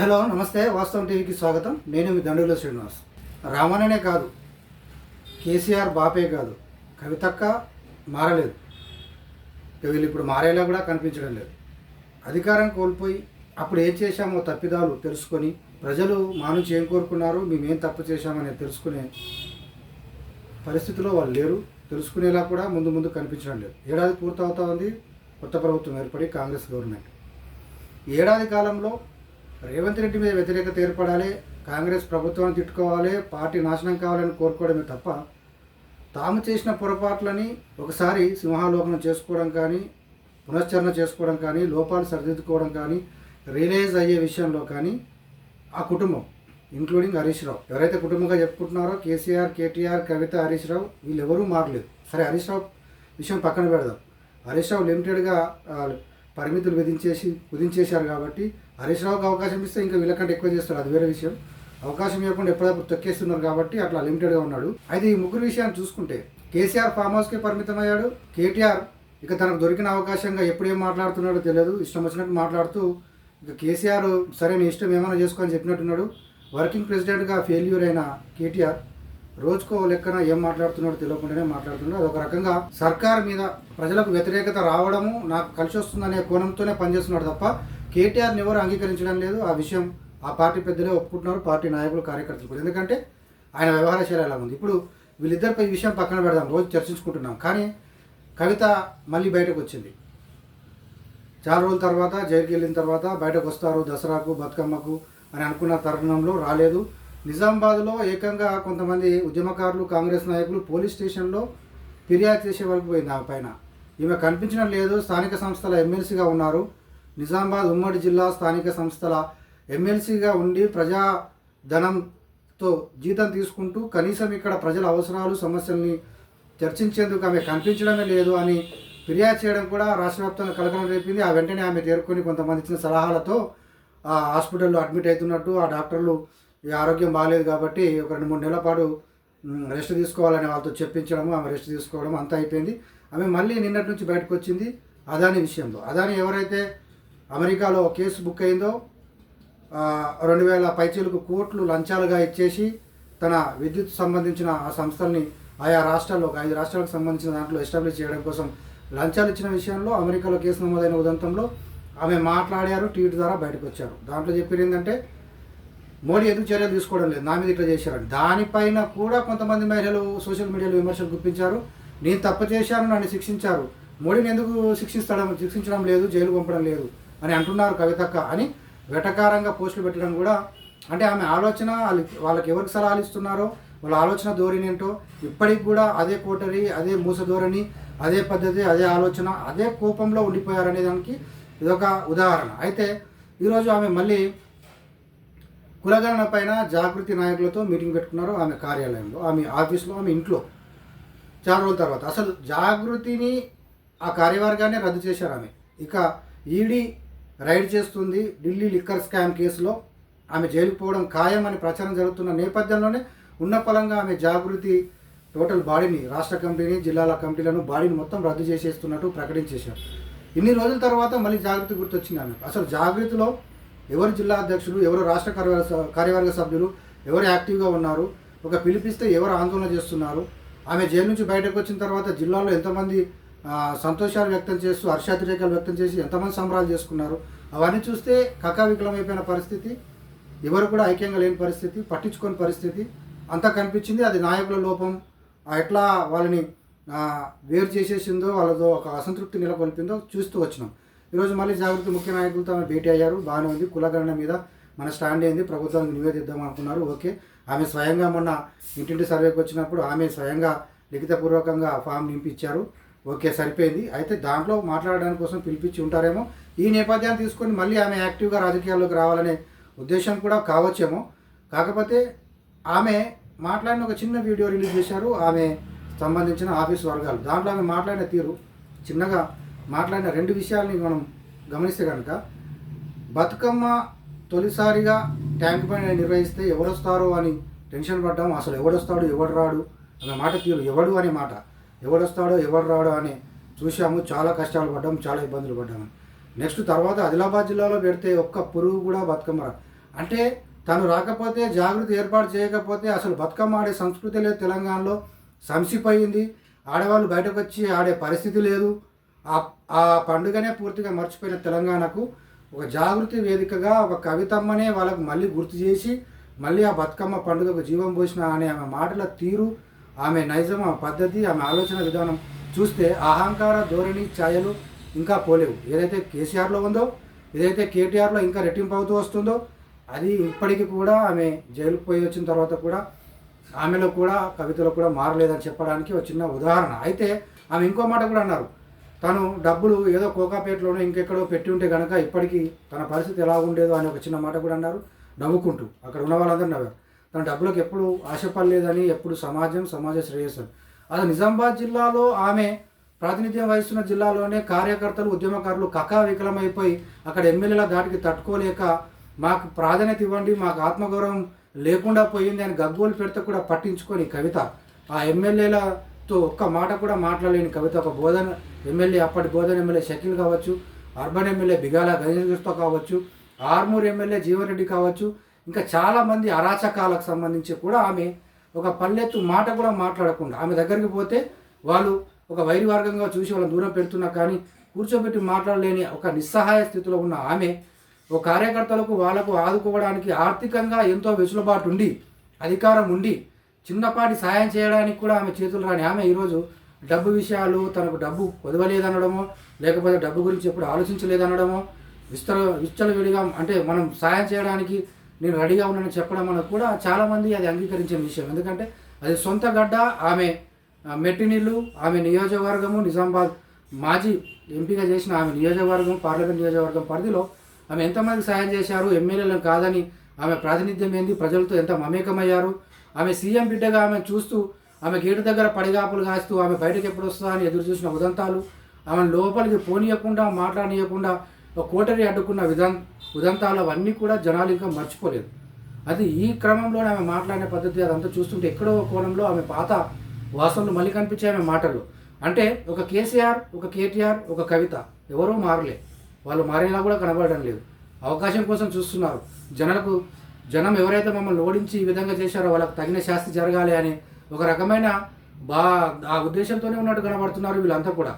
Hello నమస్తే వాస్తవం టీవీకి స్వాగతం. నేను మీ దండుగుల శ్రీనివాస్. రామన్ననే కాదు, కేసీఆర్ బాపే కాదు, కవితక్క మారలేదు. వీళ్ళు ఇప్పుడు మారేలా కూడా కనిపించడం లేదు. అధికారం కోల్పోయి అప్పుడు ఏం చేశామో తప్పిదాలు తెలుసుకొని ప్రజలు మా నుంచి ఏం కోరుకున్నారు, మేమేం తప్పు చేశామని తెలుసుకునే పరిస్థితిలో వాళ్ళు లేరు. తెలుసుకునేలా కూడా ముందు కనిపించడం లేదు. ఏడాది పూర్తవుతా ఉంది కొత్త ప్రభుత్వం ఏర్పడి, కాంగ్రెస్ గవర్నమెంట్. ఏడాది కాలంలో రేవంత్ రెడ్డి మీద వ్యతిరేకత ఏర్పడాలి, కాంగ్రెస్ ప్రభుత్వాన్ని తిట్టుకోవాలి, పార్టీ నాశనం కావాలని కోరుకోవడమే తప్ప తాము చేసిన పొరపాట్లని ఒకసారి సింహాలోకనం చేసుకోవడం కానీ, పునశ్చరణ చేసుకోవడం కానీ, లోపాలు సరిదిద్దుకోవడం కానీ, రియలైజ్ అయ్యే విషయంలో కానీ ఆ కుటుంబం ఇంక్లూడింగ్ హరీష్ రావు ఎవరైతే కుటుంబంగా చెప్పుకుంటున్నారో కేసీఆర్, కేటీఆర్, కవిత, హరీష్ రావు వీళ్ళెవరూ మారలేదు. సరే, హరీష్ రావు విషయం పక్కన పెడదాం. హరీష్ రావు లిమిటెడ్గా పరిమితులు విధించేశారు కాబట్టి హరీష్ రావుకి అవకాశం ఇస్తే ఇంకా వీళ్ళకంటే ఎక్కువ చేస్తారు, అది వేరే విషయం. అవకాశం ఇవ్వకుండా ఎప్పుడప్పుడు తొక్కేస్తున్నారు కాబట్టి అట్లా లిమిటెడ్గా ఉన్నాడు. అయితే ఈ ముగ్గురు విషయాన్ని చూసుకుంటే కేసీఆర్ ఫామ్ హౌస్కే పరిమితం అయ్యాడు. కేటీఆర్ ఇక తనకు దొరికిన అవకాశంగా ఎప్పుడు ఏం మాట్లాడుతున్నాడో తెలియదు, ఇష్టం వచ్చినట్టు మాట్లాడుతూ ఇక కేసీఆర్ సరే నీ ఇష్టం ఏమైనా చేసుకోని చెప్పినట్టున్నాడు. వర్కింగ్ ప్రెసిడెంట్గా ఫెయిల్యూర్ అయిన కేటీఆర్ రోజుకో లెక్కన ఏం మాట్లాడుతున్నాడో తెలియకుండానే మాట్లాడుతున్నాడు. అదొక రకంగా సర్కార్ మీద ప్రజలకు వ్యతిరేకత రావడము నాకు కలిసి వస్తుందనే కోణంతోనే పనిచేస్తున్నాడు తప్ప కేటీఆర్ని ఎవరు అంగీకరించడం లేదు. ఆ విషయం ఆ పార్టీ పెద్దలే ఒప్పుకుంటున్నారు, పార్టీ నాయకులు, కార్యకర్తలు కూడా. ఎందుకంటే ఆయన వ్యవహార శైలి ఎలా ఉంది. ఇప్పుడు వీళ్ళిద్దరిపై ఈ విషయం పక్కన పెడదాం, రోజు చర్చించుకుంటున్నాం. కానీ కవిత మళ్ళీ బయటకు వచ్చింది. చాలా రోజుల తర్వాత జైలుకి వెళ్ళిన తర్వాత బయటకు వస్తారు దసరాకు, బతుకమ్మకు అని అనుకున్న తరుణంలో రాలేదు. నిజామాబాద్లో ఏకంగా కొంతమంది ఉద్యమకారులు, కాంగ్రెస్ నాయకులు పోలీస్ స్టేషన్లో ఫిర్యాదు చేసే వరకు పోయింది ఆమె పైన. ఈమె కనిపించడం లేదు. స్థానిక సంస్థల ఎమ్మెల్సీగా ఉన్నారు. నిజామాబాద్ ఉమ్మడి జిల్లా స్థానిక సంస్థల ఎమ్మెల్సీగా ఉండి ప్రజాధనంతో జీతం తీసుకుంటూ కనీసం ఇక్కడ ప్రజల అవసరాలు, సమస్యల్ని చర్చించేందుకు ఆమె కనిపించడమే లేదు అని ఫిర్యాదు చేయడం కూడా రాష్ట్ర వ్యాప్తంగా కలకలం రేపింది. ఆ వెంటనే ఆమె తేరుకొని కొంతమంది ఇచ్చిన సలహాలతో ఆ హాస్పిటల్లో అడ్మిట్ అవుతున్నట్టు, ఆ డాక్టర్లు ఈ ఆరోగ్యం బాగాలేదు కాబట్టి ఒక 2-3 నెలల పాటు రెస్ట్ తీసుకోవాలని వాళ్ళతో చెప్పించడము, ఆమె రెస్ట్ తీసుకోవడం అంతా అయిపోయింది. ఆమె మళ్ళీ నిన్నటి నుంచి బయటకు వచ్చింది అదాని విషయంలో. అదాని ఎవరైతే అమెరికాలో కేసు బుక్ అయిందో 2000 పైచీలకు కోట్లు లంచాలుగా ఇచ్చేసి తన విద్యుత్ సంబంధించిన ఆ సంస్థల్ని ఆయా రాష్ట్రాల్లో, ఒక 5 రాష్ట్రాలకు సంబంధించిన దాంట్లో ఎస్టాబ్లిష్ చేయడం కోసం లంచాలు ఇచ్చిన విషయంలో అమెరికాలో కేసు నమోదైన ఉదంతంలో ఆమె మాట్లాడారు, ట్వీట్ ద్వారా బయటకు వచ్చారు. దాంట్లో చెప్పేది ఏంటంటే మోడీ ఎందుకు చర్యలు తీసుకోవడం లేదు, నా మీద ఇట్లా చేశారని. దానిపైన కూడా కొంతమంది మహిళలు సోషల్ మీడియాలో విమర్శలు గుప్పించారు. నేను తప్పు చేశాను, నన్ను శిక్షించారు, మోడీని ఎందుకు శిక్షించడం లేదు, జైలు పంపడం లేదు అని అంటున్నారు కవితక్క అని వెటకారంగా పోస్టులు పెట్టడం కూడా. అంటే ఆమె ఆలోచన, వాళ్ళకి ఎవరికి సలహాలు ఇస్తున్నారో వాళ్ళ ఆలోచన ధోరణి ఏంటో ఇప్పటికి కూడా అదే కోటరీ, అదే మూస ధోరణి, అదే పద్ధతి, అదే ఆలోచన, అదే కోపంలో ఉండిపోయారనే దానికి ఇదొక ఉదాహరణ. అయితే ఈరోజు ఆమె మళ్ళీ కులగణన పైన జాగృతి నాయకులతో మీటింగ్ పెట్టుకున్నారు. ఆమె కార్యాలయంలో, ఆమె ఆఫీస్లో, ఆమె ఇంట్లో చాలా రోజుల తర్వాత. అసలు జాగృతిని, ఆ కార్యవర్గాన్ని రద్దు చేశారు ఆమె. ఇక ఈడీ రైడ్ చేస్తుంది ఢిల్లీ లిక్కర్ స్కామ్ కేసులో, ఆమె జైలుకు పోవడం ఖాయం అని ప్రచారం జరుగుతున్న నేపథ్యంలోనే ఉన్న పలంగా ఆమె జాగృతి టోటల్ బాడీని, రాష్ట్ర కమిటీని, జిల్లాల కమిటీలను, బాడీని మొత్తం రద్దు చేసేస్తున్నట్టు ప్రకటించేశారు. ఇన్ని రోజుల తర్వాత మళ్ళీ జాగృతి గుర్తొచ్చింది ఆమె. అసలు జాగృతిలో ఎవరు జిల్లా అధ్యక్షులు, ఎవరు రాష్ట్ర కార్యవర్గ సభ్యులు, ఎవరు యాక్టివ్గా ఉన్నారు, ఒక పిలిపిస్తే ఎవరు ఆందోళన చేస్తున్నారు, ఆమె జైలు నుంచి బయటకు వచ్చిన తర్వాత జిల్లాలో ఎంతమంది సంతోషాలు వ్యక్తం చేస్తూ, హర్షాతిరేకాలు వ్యక్తం చేసి ఎంతమంది సంబరాలు చేసుకున్నారు, అవన్నీ చూస్తే కకావికలమైపోయిన పరిస్థితి, ఎవరు కూడా ఐక్యంగా లేని పరిస్థితి, పట్టించుకోని పరిస్థితి అంతా కనిపించింది. అది నాయకుల లోపం, ఎట్లా వాళ్ళని వేరు చేసేసిందో, వాళ్ళతో ఒక అసంతృప్తి నెలకొల్పిందో చూస్తూ వచ్చినాం. ఈరోజు మళ్ళీ జాగృతి ముఖ్య నాయకులతో ఆమె భేటీ అయ్యారు, బాగానే ఉంది. కులగణన మీద మన స్టాండ్ ఏంది, ప్రభుత్వానికి నివేదిద్దాం అనుకున్నారు. ఓకే, ఆమె స్వయంగా మొన్న ఇంటింటి సర్వేకి వచ్చినప్పుడు ఆమె స్వయంగా లిఖితపూర్వకంగా ఫామ్ నింపించారు. ఓకే, సరిపోయింది. అయితే దాంట్లో మాట్లాడడానికి కోసం పిలిపించి ఉంటారేమో. ఈ నేపథ్యాన్ని తీసుకొని మళ్ళీ ఆమె యాక్టివ్గా రాజకీయాల్లోకి రావాలనే ఉద్దేశం కూడా కావచ్చేమో. కాకపోతే ఆమె మాట్లాడిన ఒక చిన్న వీడియో రిలీజ్ చేశారు ఆమె సంబంధించిన ఆఫీస్ వర్గాలు. దాంట్లో ఆమె మాట్లాడిన తీరు, చిన్నగా మాట్లాడిన 2 విషయాలని మనం గమనిస్తే కనుక, బతుకమ్మ తొలిసారిగా ట్యాంక్ పైన నిర్వహిస్తే ఎవరు వస్తారో అని టెన్షన్ పడ్డాము. అసలు ఎవడొస్తాడు, ఎవడు రాడు అనే మాట తీరు, ఎవడు అనే మాట, ఎవడొస్తాడో ఎవడు రాడో అని చూసాము. చాలా కష్టాలు పడ్డాము, చాలా ఇబ్బందులు పడ్డాము. నెక్స్ట్ తర్వాత ఆదిలాబాద్ జిల్లాలో పెడితే ఒక్క పురుగు కూడా బతుకమ్మ అంటే తను రాకపోతే, జాగృతి ఏర్పాటు చేయకపోతే అసలు బతుకమ్మ ఆడే సంస్కృతి లేదు తెలంగాణలో, సంసిపోయింది. ఆడవాళ్ళు బయటకు వచ్చి ఆడే పరిస్థితి లేదు. ఆ పండుగనే పూర్తిగా మర్చిపోయిన తెలంగాణకు ఒక జాగృతి వేదికగా ఒక కవితమ్మనే వాళ్ళకు మళ్ళీ గుర్తు చేసి మళ్ళీ ఆ బతుకమ్మ పండుగకు జీవం పోసిన అనే ఆమె మాటల తీరు, ఆమె నైజం, ఆమె పద్ధతి, ఆమె ఆలోచన విధానం చూస్తే అహంకార ధోరణి ఛాయలు ఇంకా పోలేవు. ఏదైతే కేసీఆర్లో ఉందో, ఏదైతే కేటీఆర్లో ఇంకా రెట్టింపు అవుతూ వస్తుందో, అది ఇప్పటికీ కూడా ఆమె జైలుకు పోయి వచ్చిన తర్వాత కూడా ఆమెలో కూడా కవితలో కూడా మారలేదని చెప్పడానికి ఒక చిన్న ఉదాహరణ. అయితే ఆమె ఇంకో మాట కూడా అన్నారు, తను డబ్బులు ఏదో కోకాపేటలోనో ఇంకెక్కడో పెట్టి ఉంటే కనుక ఇప్పటికీ తన పరిస్థితి ఎలా ఉండేదో అని ఒక చిన్న మాట కూడా అన్నారు, నవ్వుకుంటూ. అక్కడ ఉన్న వాళ్ళందరూ నవ్వారు. తన డబ్బులకు ఎప్పుడు ఆశపడలేదని, ఎప్పుడు సమాజ శ్రేయస్సు. అది నిజామాబాద్ జిల్లాలో ఆమె ప్రాతినిధ్యం వహిస్తున్న జిల్లాలోనే కార్యకర్తలు, ఉద్యమకారులు కకావికలమైపోయి అక్కడ ఎమ్మెల్యేల దాటికి తట్టుకోలేక మాకు ప్రాధాన్యత ఇవ్వండి, మాకు ఆత్మగౌరవం లేకుండా పోయింది అని గగ్గోలు పెడితే కూడా పట్టించుకొని కవిత ఆ ఎమ్మెల్యేలతో ఒక్క మాట కూడా మాట్లాడలేని కవిత, ఒక బోధన ఎమ్మెల్యే, అప్పటి బోధన ఎమ్మెల్యే షకీల్ కావచ్చు, అర్బన్ ఎమ్మెల్యే బిగాల గణేష్తో కావచ్చు, ఆర్మూర్ ఎమ్మెల్యే జీవన్రెడ్డి కావచ్చు, ఇంకా చాలామంది అరాచకాలకు సంబంధించి కూడా ఆమె ఒక పల్లెత్తు మాట కూడా మాట్లాడకుండా, ఆమె దగ్గరికి పోతే వాళ్ళు ఒక వైరి వర్గంగా చూసి వాళ్ళని దూరం పెడుతున్నా కానీ కూర్చోబెట్టి మాట్లాడలేని ఒక నిస్సహాయ స్థితిలో ఉన్న ఆమె ఒక కార్యకర్తలకు వాళ్ళకు ఆదుకోవడానికి ఆర్థికంగా ఎంతో వెసులుబాటు ఉండి, అధికారం ఉండి, చిన్నపాటి సాయం చేయడానికి కూడా ఆమె చేతులు రాని ఆమె ఈరోజు డబ్బు విషయాలు, తనకు డబ్బు వదవలేదనడమో, లేకపోతే డబ్బు గురించి ఎప్పుడు ఆలోచించలేదనడమో, విచ్చలవిడిగా అంటే మనం సాయం చేయడానికి నేను రెడీగా ఉన్నానని చెప్పడం అనేది కూడా చాలామంది అది అంగీకరించిన విషయం. ఎందుకంటే అది సొంత గడ్డ, ఆమె మెట్టినిల్లు, ఆమె నియోజకవర్గము, నిజామాబాద్ మాజీ ఎంపీగా చేసిన ఆమె నియోజకవర్గం, పార్లమెంట్ నియోజకవర్గం పరిధిలో ఆమె ఎంతమందికి సాయం చేశారు, ఎమ్మెల్యేలను కాదని ఆమె ప్రాతినిధ్యం ఏంది, ప్రజలతో ఎంత మమేకమయ్యారు. ఆమె సీఎం బిడ్డగా ఆమె చూస్తూ, ఆమె గేటు దగ్గర పడిగాపులు కాస్తూ, ఆమె బయటకు ఎప్పుడు వస్తుందా అని ఎదురు చూసిన ఉదంతాలు, ఆమె లోపలికి పోనీయకుండా, మాట్లాడనీయకుండా ఒక కోటరీ అడ్డుకున్న ఉదంతాలు అవన్నీ కూడా జనాలు ఇంకా మర్చిపోలేదు. అది ఈ క్రమంలో ఆమె మాట్లాడిన పద్ధతి అదంతా చూస్తుంటే ఎక్కడో కోణంలో ఆమె పాత వాసనలు మళ్ళీ కనిపించాయి ఆమె మాటల్లో. అంటే ఒక కేసీఆర్, ఒక కేటీఆర్, ఒక కవిత ఎవరూ మారలే, వాళ్ళు మారేలా కూడా కనబడడం లేదు. అవకాశం కోసం చూస్తున్నారు. జనం ఎవరైతే మమ్మల్ని ఓడించి ఈ విధంగా చేశారో వాళ్ళకు తగిన శాస్తి జరగాలి అని ఒక రకమైన ఆ ఉద్దేశంతోనే ఉన్నట్టు కనబడుతున్నారు వీళ్ళంతా కూడా.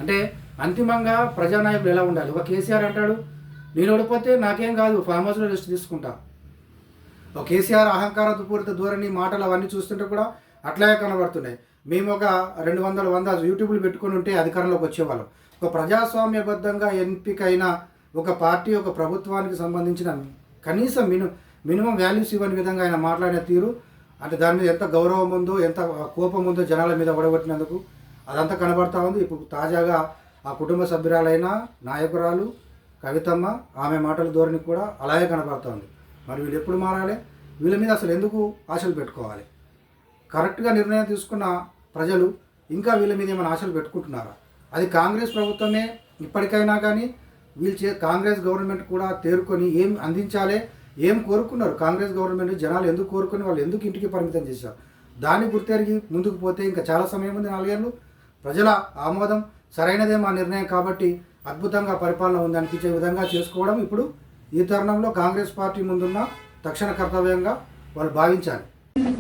అంటే అంతిమంగా ప్రజానాయకులు ఎలా ఉండాలి? ఒక కేసీఆర్ అంటాడు, నేను ఓడిపోతే నాకేం కాదు, ఫామ్ హౌస్లో రెస్ట్ తీసుకుంటా. ఒక కేసీఆర్ అహంకార దుపూరిత ధోరణి మాటలు అవన్నీ చూస్తుంటే కూడా అట్లాగే కనబడుతున్నాయి. మేము ఒక 200 యూట్యూబ్లు పెట్టుకుని ఉంటే అధికారంలోకి వచ్చేవాళ్ళం. ఒక ప్రజాస్వామ్యబద్ధంగా ఎంపికైన ఒక పార్టీ, ఒక ప్రభుత్వానికి సంబంధించిన కనీసం మినిమం వాల్యూస్ ఇవ్వని విధంగా ఆయన మాట్లాడిన తీరు, అంటే దాని మీద ఎంత గౌరవం ఉందో, ఎంత కోపం ఉందో జనాల మీద ఒడగొట్టినందుకు అదంతా కనబడతా ఉంది. ఇప్పుడు తాజాగా ఆ కుటుంబ సభ్యురాలైన నాయకురాలు కవితమ్మ ఆమె మాటల ధోరణి కూడా అలాగే కనబడుతూ ఉంది. మరి వీళ్ళు ఎప్పుడు మారాలి? వీళ్ళ మీద అసలు ఎందుకు ఆశలు పెట్టుకోవాలి? కరెక్ట్గా నిర్ణయం తీసుకున్న ప్రజలు ఇంకా వీళ్ళ మీద ఏమైనా ఆశలు పెట్టుకుంటున్నారా? అది కాంగ్రెస్ ప్రభుత్వమే ఇప్పటికైనా కానీ కాంగ్రెస్ గవర్నమెంట్ కూడా తేరుకొని ఏం అందించాలి, ఏం కోరుకున్నారు కాంగ్రెస్ గవర్నమెంట్, జనాలు ఎందుకు కోరుకుని వాళ్ళు ఎందుకు ఇంటికి పరిమితం చేశారు, దాన్ని గుర్తెరిగి ముందుకు పోతే ఇంకా చాలా సమయం ఉంది. 4 ఏళ్ళు ప్రజల ఆమోదం సరైనదే మా నిర్ణయం కాబట్టి అద్భుతంగా పరిపాలన ఉంది అనిపించే విధంగా చేసుకోవడం ఇప్పుడు ఈ తరుణంలో కాంగ్రెస్ పార్టీ ముందున్న తక్షణ కర్తవ్యంగా వాళ్ళు భావించాలి.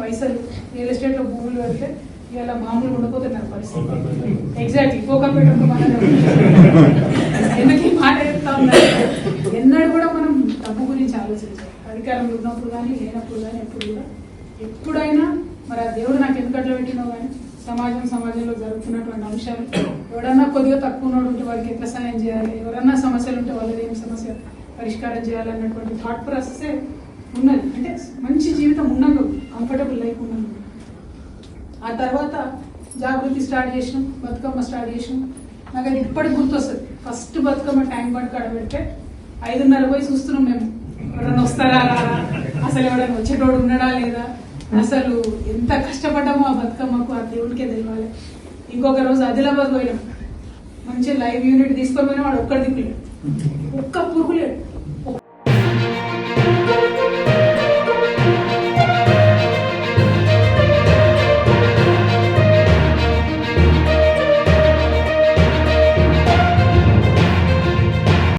పైసలు రియల్ ఎస్టేట్లో భూములు పెడితే ఇలా మామూలు ఉండిపోతున్నారు పరిస్థితి. ఎగ్జాక్ట్లీ కోకాపేట ఎందుకు మాట చెప్తా ఉన్నారు. ఎన్నడూ కూడా మనం డబ్బు గురించి ఆలోచించాలి. అధికారంలో ఉన్నప్పుడు కానీ లేనప్పుడు కానీ ఎప్పుడైనా మరి ఆ దేవుడు నాకు ఎందుకు అట్లా పెట్టినో కానీ సమాజంలో జరుగుతున్నటువంటి అంశాలు, ఎవడన్నా కొద్దిగా తక్కువ ఉన్నాడు ఉంటే వాడికి ఎట్లా సాయం చేయాలి, ఎవరన్నా సమస్యలు ఉంటే వాళ్ళది ఏం సమస్య పరిష్కారం చేయాలన్నటువంటి థాట్ ప్రాసెసే ఉన్నది. అంటే మంచి జీవితం ఉన్నది, కంఫర్టబుల్ లైఫ్ ఉన్నది. ఆ తర్వాత జాగృతి స్టార్ట్ చేసినాం, బతుకమ్మ స్టార్ట్ చేసినాం. నాకు అది ఇప్పటికి గుర్తొస్తుంది. ఫస్ట్ బతుకమ్మ ట్యాంక్ బండ్ కాడ పెడితే 5:30 పోయి చూస్తున్నాం మేము, ఎవరైనా వస్తారా రారా, అసలు ఎవరైనా వచ్చేటోడు ఉన్నాడా లేదా, అసలు ఎంత కష్టపడ్డామో ఆ బతుకమ్మకు ఆ దేవుడికే తెలియాలి. ఇంకొక రోజు ఆదిలాబాద్ పోయినాం, మంచి లైవ్ యూనిట్ తీసుకొని పోయినా వాడు ఒక్కడి దిక్కులేడు, ఒక్క పురుగు లేడు.